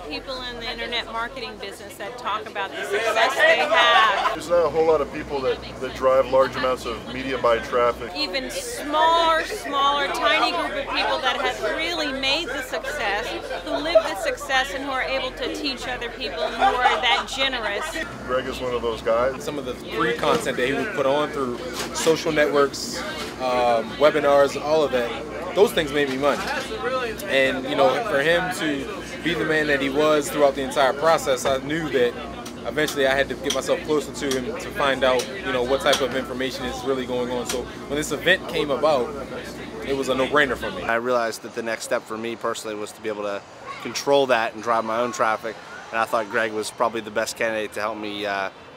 people in the internet marketing business that talk about the success they have. There's not a whole lot of people that drive large amounts of media buy traffic. Even smaller, tiny group of people that have really made the success, who live the success and who are able to teach other people and who are that generous. Greg is one of those guys. Some of the free content that he would put on through social networks, webinars, all of that, those things made me money. And you know, for him to be the man that he was throughout the entire process, I knew that eventually I had to get myself closer to him to find out, you know, what type of information is really going on. So when this event came about, it was a no-brainer for me. I realized that the next step for me personally was to be able to control that and drive my own traffic, and I thought Greg was probably the best candidate to help me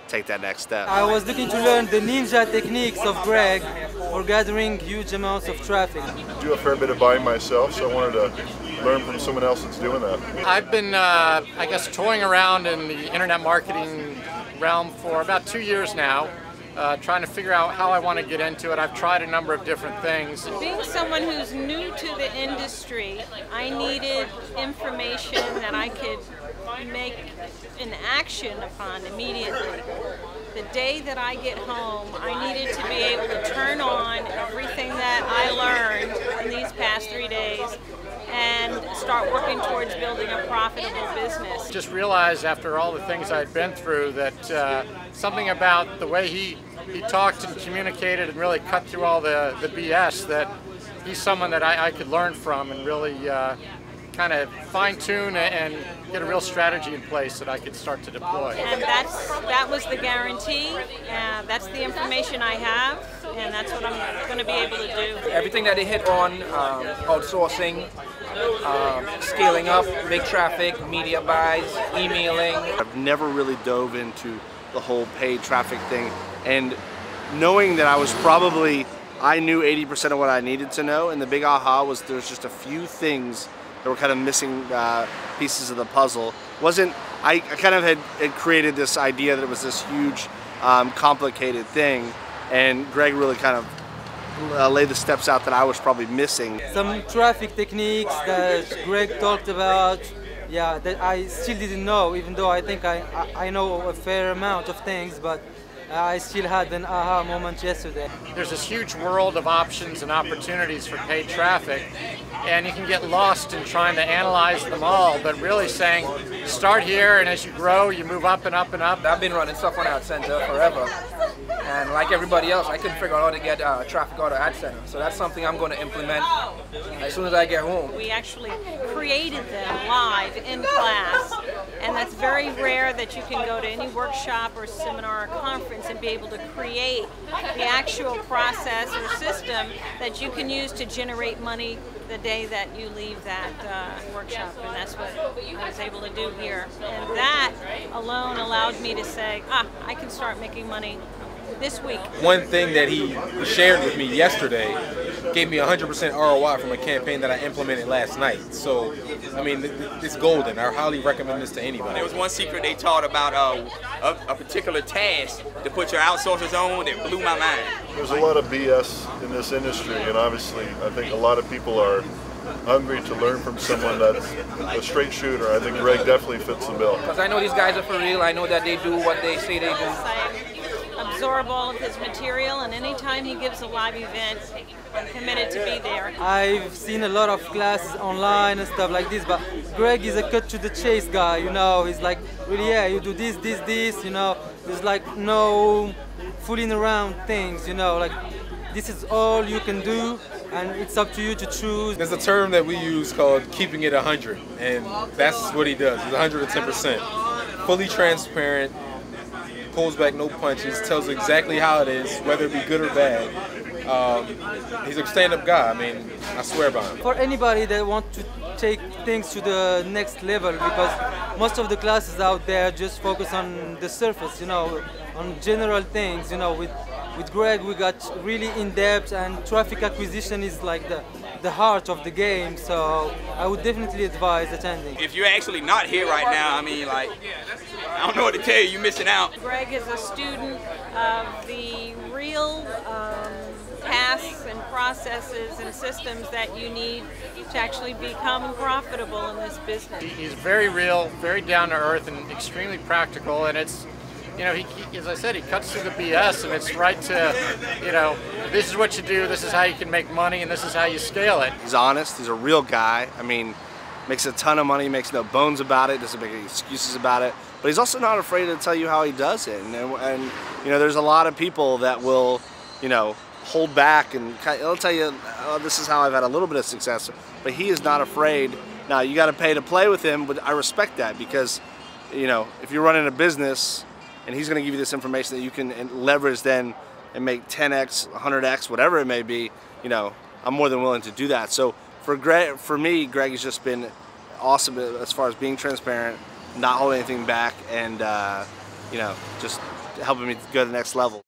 take that next step. I was looking to learn the ninja techniques of Greg for gathering huge amounts of traffic. I do a fair bit of buying myself, so I wanted to learn from someone else that's doing that. I've been, I guess, toying around in the internet marketing realm for about 2 years now, trying to figure out how I want to get into it. I've tried a number of different things. Being someone who's new to the industry, I needed information that I could make an action upon immediately. The day that I get home, I needed to be able to turn on everything that I learned in these past 3 days and start working towards building a profitable business. Just realized after all the things I'd been through that something about the way he talked and communicated and really cut through all the BS, that he's someone that I could learn from and really kind of fine-tune and get a real strategy in place that I could start to deploy. And that was the guarantee. That's the information I have, and that's what I'm going to be able to do. Everything that they hit on, outsourcing, scaling up, big traffic, media buys, emailing. I've never really dove into the whole paid traffic thing, and knowing that I knew 80% of what I needed to know, and the big aha was there's just a few things that were kind of missing pieces of the puzzle. I kind of had created this idea that it was this huge, complicated thing, and Greg really kind of laid the steps out that I was probably missing. Some traffic techniques that Greg talked about, yeah, that I still didn't know, even though I think I know a fair amount of things, but I still had an aha moment yesterday. There's this huge world of options and opportunities for paid traffic, and you can get lost in trying to analyze them all, but really saying, start here, and as you grow, you move up and up and up. I've been running stuff on AdCenter forever, and like everybody else, I couldn't figure out how to get traffic out of AdCenter. So that's something I'm going to implement as soon as I get home. We actually created them live in class, and that's very rare that you can go to any workshop or seminar or conference and be able to create the actual process or system that you can use to generate money the day that you leave that workshop, and that's what I was able to do here. And that alone allowed me to say, I can start making money this week. One thing that he shared with me yesterday gave me 100% ROI from a campaign that I implemented last night. So, I mean, it's golden. I highly recommend this to anybody. There was one secret they taught about a particular task to put your outsourcers on that blew my mind. There's a lot of BS in this industry, and obviously I think a lot of people are hungry to learn from someone that's a straight shooter. I think Greg definitely fits the bill. Because I know these guys are for real. I know that they do what they say they do. I absorb all of his material, and anytime he gives a live event, I'm committed to be there. I've seen a lot of classes online and stuff like this, but Greg is a cut to the chase guy, you know. He's like, really, yeah, you do this, this, this, you know. There's like no fooling around things, you know, like this is all you can do, and it's up to you to choose. There's a term that we use called keeping it 100, and that's what he does. He's 110%. Fully transparent, pulls back no punches, tells exactly how it is, whether it be good or bad. He's a stand-up guy. I mean, I swear by him. For anybody that wants to take things to the next level, because most of the classes out there just focus on the surface, you know, on general things, you know. With Greg, we got really in-depth, and traffic acquisition is like the heart of the game, so I would definitely advise attending. If you're actually not here right now, I mean, like, I don't know what to tell you, you're missing out. Greg is a student of the real tasks and processes and systems that you need to actually become profitable in this business. He's very real, very down to earth, and extremely practical. And it's, you know, he, as I said, he cuts through the BS, and it's right to, you know, this is what you do, this is how you can make money, and this is how you scale it. He's honest, he's a real guy. I mean, makes a ton of money, makes no bones about it, doesn't make any excuses about it. But he's also not afraid to tell you how he does it. And you know, there's a lot of people that will, you know, hold back and he'll tell you, oh, this is how I've had a little bit of success. But he is not afraid. Now, you got to pay to play with him, but I respect that because, you know, if you're running a business and he's going to give you this information that you can leverage then and make 10x, 100x, whatever it may be, you know, I'm more than willing to do that. So for me, Greg has just been awesome as far as being transparent, not holding anything back, and you know, just helping me go to the next level.